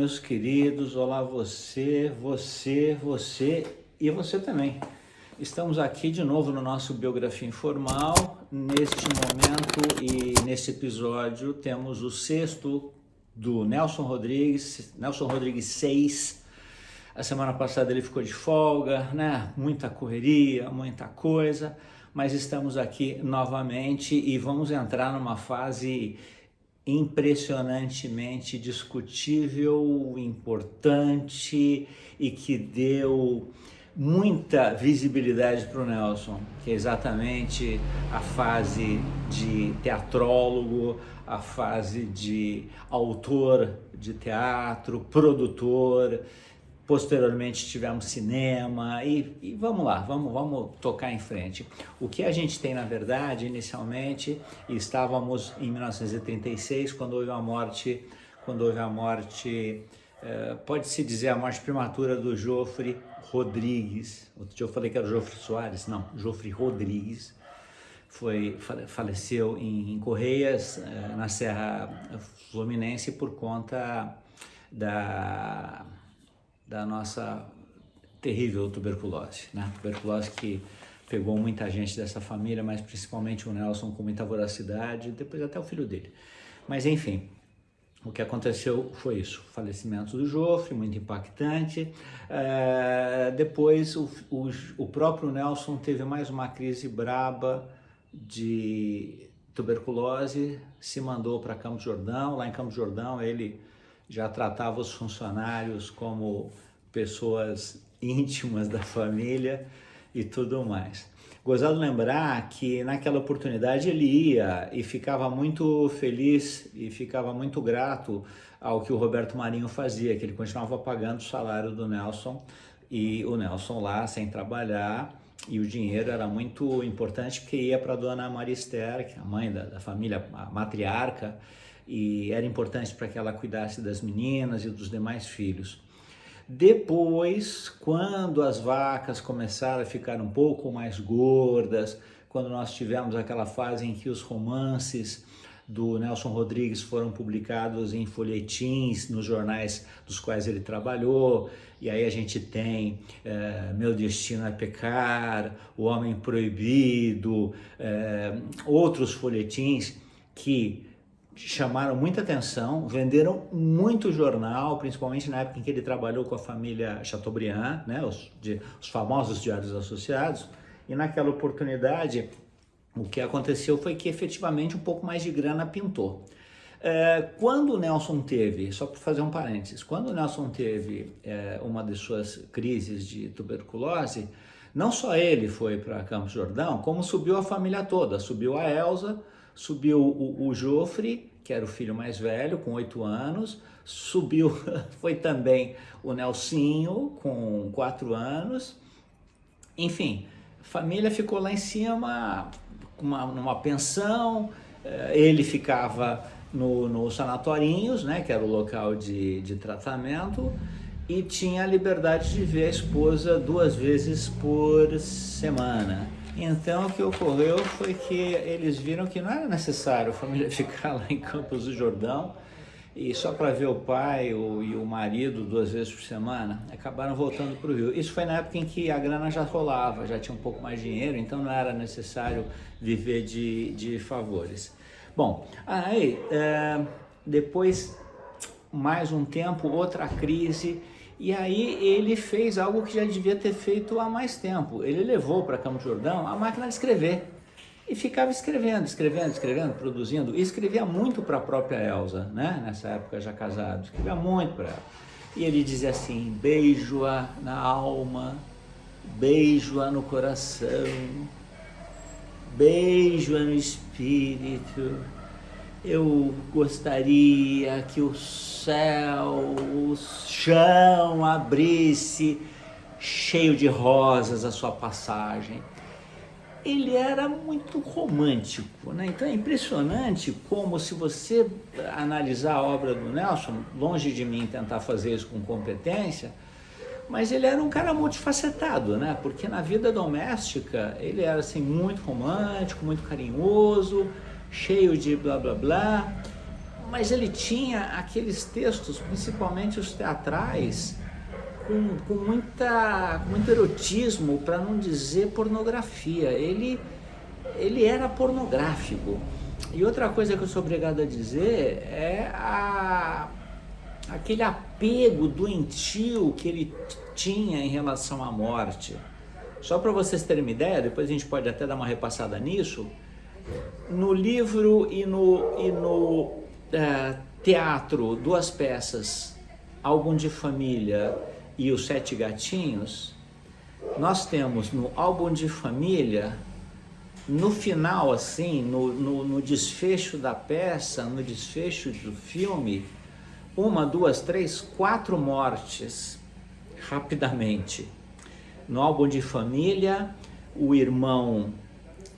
meus queridos, olá você e você também. Estamos aqui de novo no nosso Biografia Informal. Neste momento e neste episódio temos o sexto do Nelson Rodrigues 6. A semana passada ele ficou de folga, né? Muita correria, muita coisa, mas estamos aqui novamente e vamos entrar numa fase impressionantemente discutível, importante e que deu muita visibilidade para o Nelson, que é exatamente a fase de teatrólogo, a fase de autor de teatro, produtor. Posteriormente tivemos cinema e vamos lá, vamos tocar em frente. O que a gente tem, na verdade, inicialmente, estávamos em 1936, quando houve a morte, pode-se dizer a morte prematura do Jofre Rodrigues. Outro dia eu falei que era o Jofre Soares, não, Jofre Rodrigues. Faleceu em Correias, na Serra Fluminense, por conta da nossa terrível tuberculose, né? Tuberculose que pegou muita gente dessa família, mas principalmente o Nelson com muita voracidade, depois até o filho dele. Mas enfim, o que aconteceu foi isso, o falecimento do Jofre, muito impactante. Depois o próprio Nelson teve mais uma crise braba de tuberculose, se mandou para Campos do Jordão. Lá em Campos do Jordão ele já tratava os funcionários como pessoas íntimas da família e tudo mais. Gozado lembrar que naquela oportunidade ele ia e ficava muito feliz e ficava muito grato ao que o Roberto Marinho fazia, que ele continuava pagando o salário do Nelson e o Nelson lá sem trabalhar, e o dinheiro era muito importante porque ia para a dona Maria Esther, que é a mãe da família, a matriarca, e era importante para que ela cuidasse das meninas e dos demais filhos. Depois, quando as vacas começaram a ficar um pouco mais gordas, quando nós tivemos aquela fase em que os romances do Nelson Rodrigues foram publicados em folhetins nos jornais dos quais ele trabalhou, e aí a gente tem Meu Destino é Pecar, O Homem Proibido, outros folhetins que chamaram muita atenção, venderam muito jornal, principalmente na época em que ele trabalhou com a família Chateaubriand, né, os famosos Diários Associados, e naquela oportunidade o que aconteceu foi que efetivamente um pouco mais de grana pintou. Quando o Nelson teve, só para fazer um parênteses, quando o Nelson teve uma de suas crises de tuberculose, não só ele foi para Campos do Jordão, como subiu a família toda, subiu a Elza, subiu o Jofre, que era o filho mais velho, com 8 anos, foi também o Nelsinho, com 4 anos, enfim, a família ficou lá em cima, numa pensão, ele ficava no Sanatorinhos, né, que era o local de tratamento, e tinha a liberdade de ver a esposa 2 vezes por semana. Então o que ocorreu foi que eles viram que não era necessário a família ficar lá em Campos do Jordão e só para ver o pai e o marido 2 vezes por semana, acabaram voltando para o Rio. Isso foi na época em que a grana já rolava, já tinha um pouco mais de dinheiro, então não era necessário viver de favores. Bom, aí depois, mais um tempo, outra crise. E aí ele fez algo que já devia ter feito há mais tempo. Ele levou para Campos do Jordão a máquina de escrever e ficava escrevendo, produzindo. E escrevia muito para a própria Elza, né? Nessa época já casado, escrevia muito para ela. E ele dizia assim: beijo-a na alma, beijo-a no coração, beijo-a no espírito. Eu gostaria que o céu, o chão abrisse cheio de rosas a sua passagem. Ele era muito romântico, né? Então é impressionante como, se você analisar a obra do Nelson, longe de mim tentar fazer isso com competência, mas ele era um cara multifacetado, né? Porque na vida doméstica ele era assim muito romântico, muito carinhoso, cheio de blá blá blá, mas ele tinha aqueles textos, principalmente os teatrais, com muito erotismo, para não dizer pornografia. Ele era pornográfico. E outra coisa que eu sou obrigado a dizer é aquele apego doentio que ele tinha em relação à morte. Só para vocês terem uma ideia, depois a gente pode até dar uma repassada nisso, no livro e no teatro, duas peças, Álbum de Família e Os Sete Gatinhos, nós temos no Álbum de Família, no final, assim, no desfecho da peça, no desfecho do filme, 1, 2, 3, 4 mortes, rapidamente. No Álbum de Família, o irmão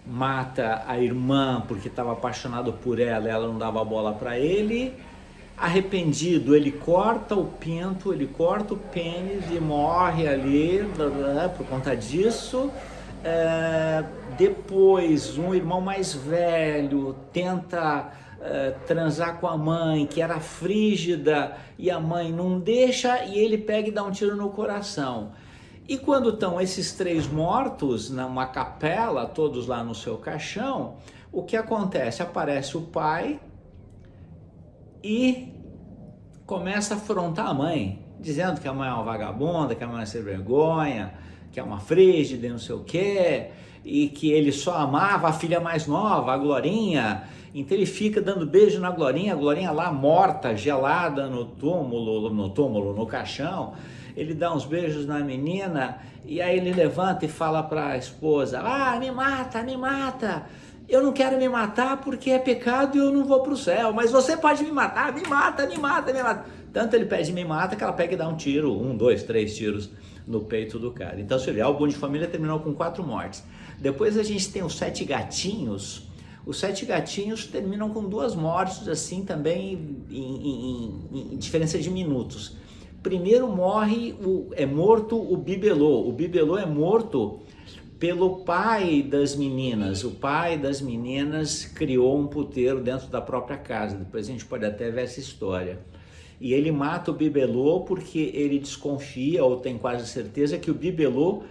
mata a irmã porque estava apaixonado por ela, ela não dava bola para ele. Arrependido, ele corta o pinto, ele corta o pênis e morre ali por conta disso. Depois, um irmão mais velho tenta transar com a mãe, que era frígida, e a mãe não deixa, e ele pega e dá um tiro no coração. E quando estão esses 3 mortos numa capela, todos lá no seu caixão, o que acontece? Aparece o pai e começa a afrontar a mãe, dizendo que a mãe é uma vagabunda, que a mãe é sem vergonha, que é uma frígida e não sei o quê, e que ele só amava a filha mais nova, a Glorinha. Então ele fica dando beijo na Glorinha, a Glorinha lá morta, gelada no túmulo, no caixão. Ele dá uns beijos na menina e aí ele levanta e fala para a esposa: me mata, me mata. Eu não quero me matar porque é pecado e eu não vou para o céu, mas você pode me matar, me mata, me mata, me mata. Tanto ele pede me mata que ela pega e dá um tiro, 1, 2, 3 tiros no peito do cara. Então, se olhar, o Álbum de Família terminou com 4 mortes. Depois a gente tem os 7 Gatinhos. Os 7 Gatinhos terminam com 2 mortes, assim, também em diferença de minutos. Primeiro é morto o Bibelô. O Bibelô é morto pelo pai das meninas. O pai das meninas criou um puteiro dentro da própria casa. Depois a gente pode até ver essa história. E ele mata o Bibelô porque ele desconfia, ou tem quase certeza, que o Bibelô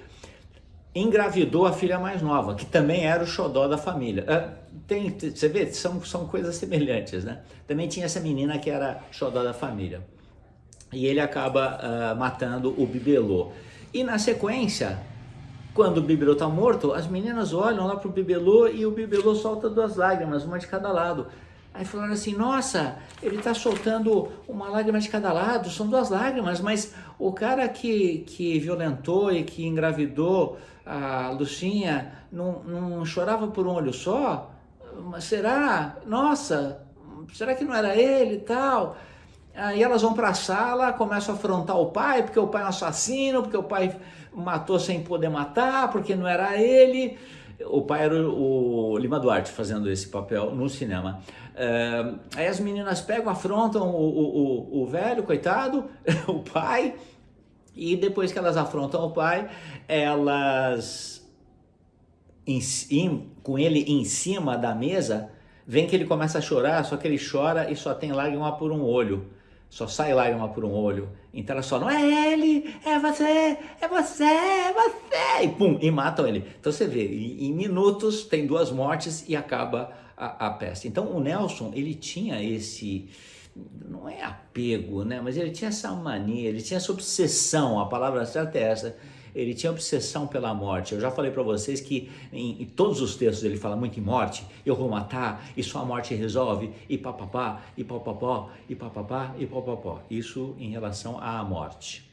engravidou a filha mais nova, que também era o xodó da família. Você vê, são coisas semelhantes, né? Também tinha essa menina que era xodó da família. E ele acaba matando o Bibelô. E na sequência, quando o Bibelô está morto, as meninas olham lá para o Bibelô e o Bibelô solta 2 lágrimas, uma de cada lado. Aí falaram assim: nossa, ele está soltando uma lágrima de cada lado, são 2 lágrimas, mas o cara que violentou e que engravidou a Lucinha não chorava por um olho só? Mas será? Nossa, será que não era ele e tal? Aí elas vão para a sala, começam a afrontar o pai, porque o pai é um assassino, porque o pai matou sem poder matar, porque não era ele. O pai era o Lima Duarte fazendo esse papel no cinema. Aí as meninas pegam, afrontam o velho, coitado, o pai, e depois que elas afrontam o pai, elas, com ele em cima da mesa, vem que ele começa a chorar, só que ele chora e só tem lágrima por um olho. Só sai lágrima por um olho. Então ela só: não é ele, é você, é você, é você. E pum, e matam ele. Então você vê, em minutos tem 2 mortes e acaba a peça. Então o Nelson, ele tinha esse, não é apego, né? Mas ele tinha essa mania, ele tinha essa obsessão, a palavra certa é essa. Ele tinha obsessão pela morte. Eu já falei para vocês que em todos os textos ele fala muito em morte. Eu vou matar, e só a morte resolve, e papapá, e papapó, e papapá, e papapó. Isso em relação à morte.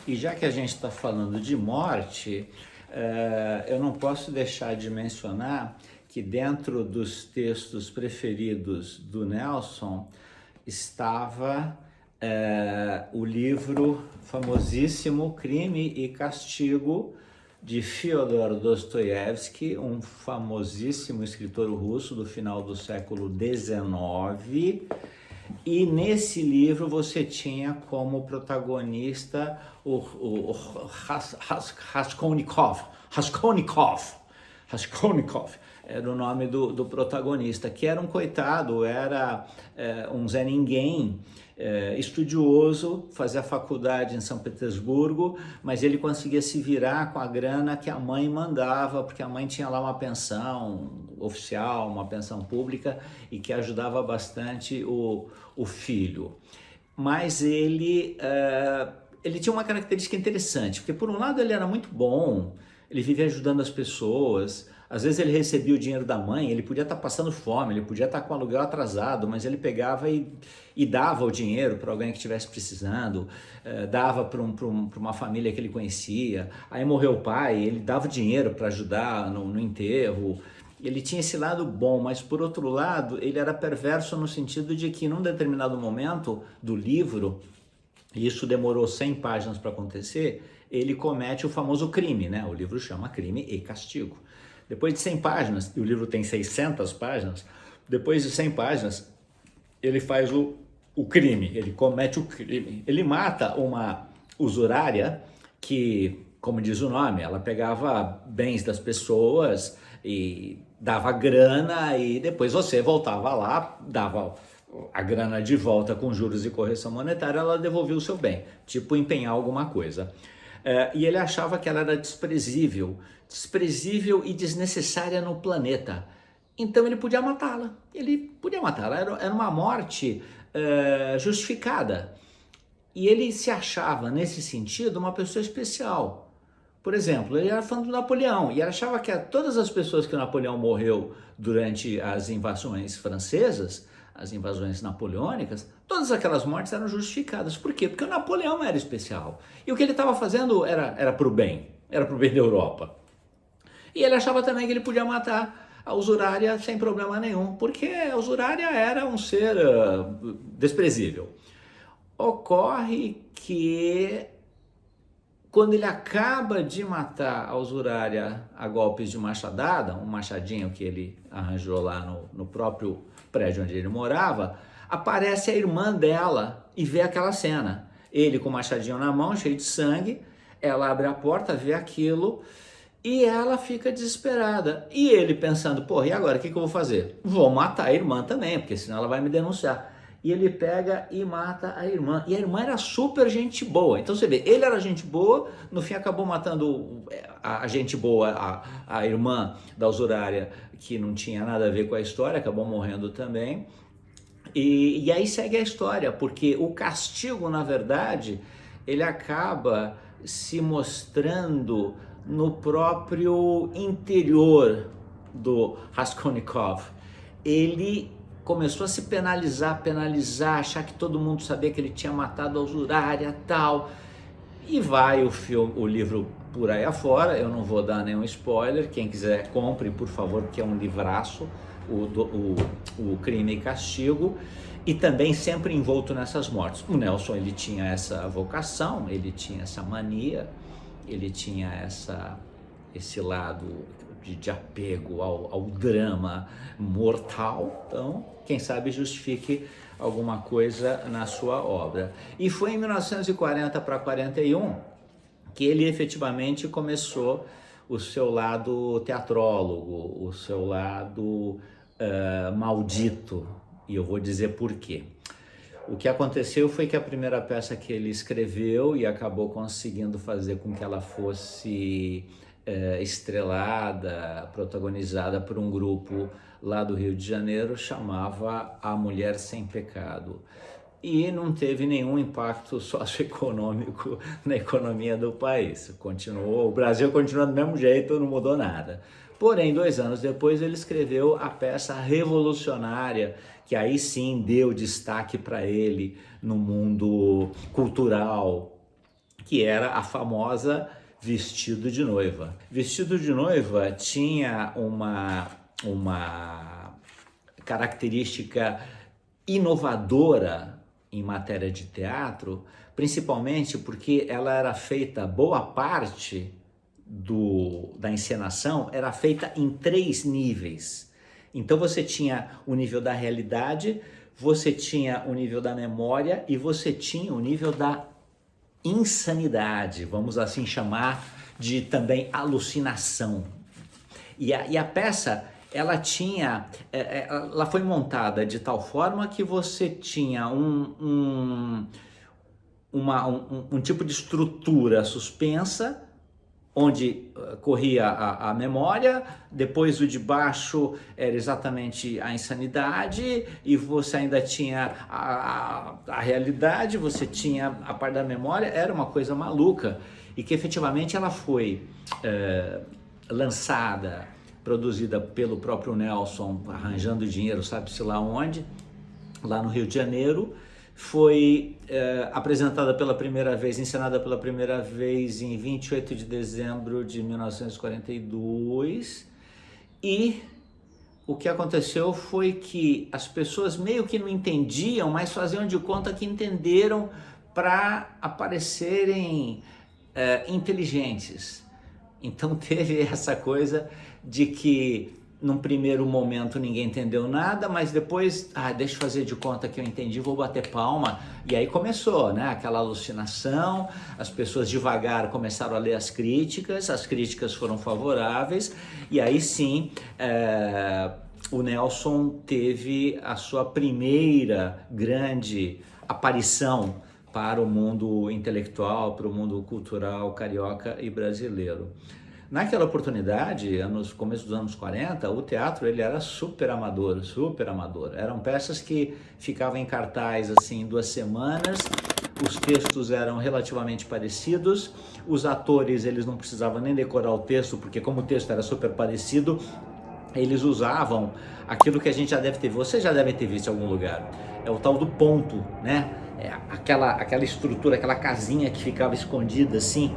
E já que a gente está falando de morte, eu não posso deixar de mencionar que dentro dos textos preferidos do Nelson estava o livro famosíssimo Crime e Castigo, de Fyodor Dostoiévski, um famosíssimo escritor russo do final do século XIX. E nesse livro você tinha como protagonista o Raskolnikov. Raskolnikov era o nome do protagonista, que era um coitado, era um Zé Ninguém, estudioso, fazia faculdade em São Petersburgo, mas ele conseguia se virar com a grana que a mãe mandava, porque a mãe tinha lá uma pensão oficial, uma pensão pública, e que ajudava bastante o filho. Mas ele tinha uma característica interessante, porque por um lado ele era muito bom, ele vivia ajudando as pessoas. Às vezes ele recebia o dinheiro da mãe, ele podia estar passando fome, ele podia estar com o aluguel atrasado, mas ele pegava e dava o dinheiro para alguém que estivesse precisando, dava para uma família que ele conhecia. Aí morreu o pai, ele dava o dinheiro para ajudar no enterro. Ele tinha esse lado bom, mas por outro lado ele era perverso no sentido de que num determinado momento do livro, e isso demorou 100 páginas para acontecer, ele comete o famoso crime, né? O livro chama Crime e Castigo. Depois de 100 páginas, e o livro tem 600 páginas, depois de 100 páginas, ele faz o crime, ele comete o crime. Ele mata uma usurária que, como diz o nome, ela pegava bens das pessoas e dava grana, e depois você voltava lá, dava a grana de volta com juros e correção monetária, ela devolvia o seu bem, tipo empenhar alguma coisa. E ele achava que ela era desprezível e desnecessária no planeta. Então ele podia matá-la. Era uma morte justificada. E ele se achava, nesse sentido, uma pessoa especial. Por exemplo, ele era fã do Napoleão e achava que todas as pessoas que o Napoleão morreu durante as invasões francesas, as invasões napoleônicas, todas aquelas mortes eram justificadas. Por quê? Porque o Napoleão era especial. E o que ele estava fazendo era para o bem da Europa. E ele achava também que ele podia matar a usurária sem problema nenhum, porque a usurária era um ser desprezível. Ocorre que quando ele acaba de matar a usurária a golpes de machadada, um machadinho que ele arranjou lá no próprio prédio onde ele morava, aparece a irmã dela e vê aquela cena. Ele com o machadinho na mão, cheio de sangue, ela abre a porta, vê aquilo e ela fica desesperada. E ele pensando, porra, e agora o que eu vou fazer? Vou matar a irmã também, porque senão ela vai me denunciar. E ele pega e mata a irmã. E a irmã era super gente boa. Então você vê, ele era gente boa, no fim acabou matando a gente boa, a irmã da usurária, que não tinha nada a ver com a história, acabou morrendo também. E aí segue a história, porque o castigo, na verdade, ele acaba se mostrando no próprio interior do Raskolnikov. Ele começou a se penalizar, achar que todo mundo sabia que ele tinha matado a usurária, tal. E vai o livro por aí afora, eu não vou dar nenhum spoiler, quem quiser compre, por favor, porque é um livraço, o Crime e Castigo, e também sempre envolto nessas mortes. O Nelson, ele tinha essa vocação, ele tinha essa mania, ele tinha esse lado de apego ao drama mortal, então quem sabe justifique alguma coisa na sua obra. E foi em 1940 para 41 que ele efetivamente começou o seu lado teatrólogo, o seu lado maldito, e eu vou dizer por quê. O que aconteceu foi que a primeira peça que ele escreveu e acabou conseguindo fazer com que ela fosse estrelada, protagonizada por um grupo lá do Rio de Janeiro, chamava A Mulher Sem Pecado. E não teve nenhum impacto socioeconômico na economia do país. O Brasil continua do mesmo jeito, não mudou nada. Porém, 2 anos depois, ele escreveu a peça revolucionária, que aí sim deu destaque para ele no mundo cultural, que era a famosa Vestido de Noiva. Vestido de Noiva tinha uma característica inovadora em matéria de teatro, principalmente porque ela era feita, boa parte da encenação era feita em 3 níveis. Então você tinha o nível da realidade, você tinha o nível da memória e você tinha o nível da insanidade, vamos assim chamar de também alucinação. E a peça, ela tinha, ela foi montada de tal forma que você tinha um tipo de estrutura suspensa, onde corria a memória, depois o de baixo era exatamente a insanidade, e você ainda tinha a realidade, você tinha a parte da memória, era uma coisa maluca, e que efetivamente ela foi lançada, produzida pelo próprio Nelson, arranjando dinheiro, sabe-se lá onde, lá no Rio de Janeiro. Foi apresentada pela primeira vez, encenada pela primeira vez em 28 de dezembro de 1942, e o que aconteceu foi que as pessoas meio que não entendiam, mas faziam de conta que entenderam para aparecerem inteligentes. Então teve essa coisa de que num primeiro momento ninguém entendeu nada, mas depois, deixa eu fazer de conta que eu entendi, vou bater palma. E aí começou, né, aquela alucinação, as pessoas devagar começaram a ler as críticas foram favoráveis, e aí sim, o Nelson teve a sua primeira grande aparição para o mundo intelectual, para o mundo cultural carioca e brasileiro. Naquela oportunidade, no começo dos anos 40, o teatro ele era super amador, super amador. Eram peças que ficavam em cartaz assim 2 semanas, os textos eram relativamente parecidos, os atores eles não precisavam nem decorar o texto, porque como o texto era super parecido, eles usavam aquilo que a gente já deve ter visto, você já deve ter visto em algum lugar, é o tal do ponto, né? Aquela estrutura, aquela casinha que ficava escondida assim,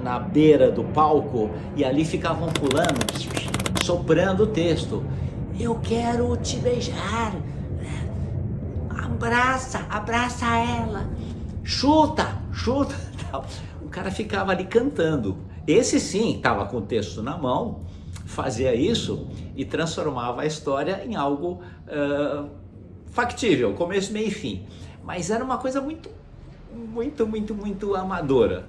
na beira do palco, e ali ficavam pulando, soprando o texto. Eu quero te beijar, abraça ela, chuta. O cara ficava ali cantando. Esse sim estava com o texto na mão, fazia isso e transformava a história em algo factível, começo, meio e fim. Mas era uma coisa muito amadora.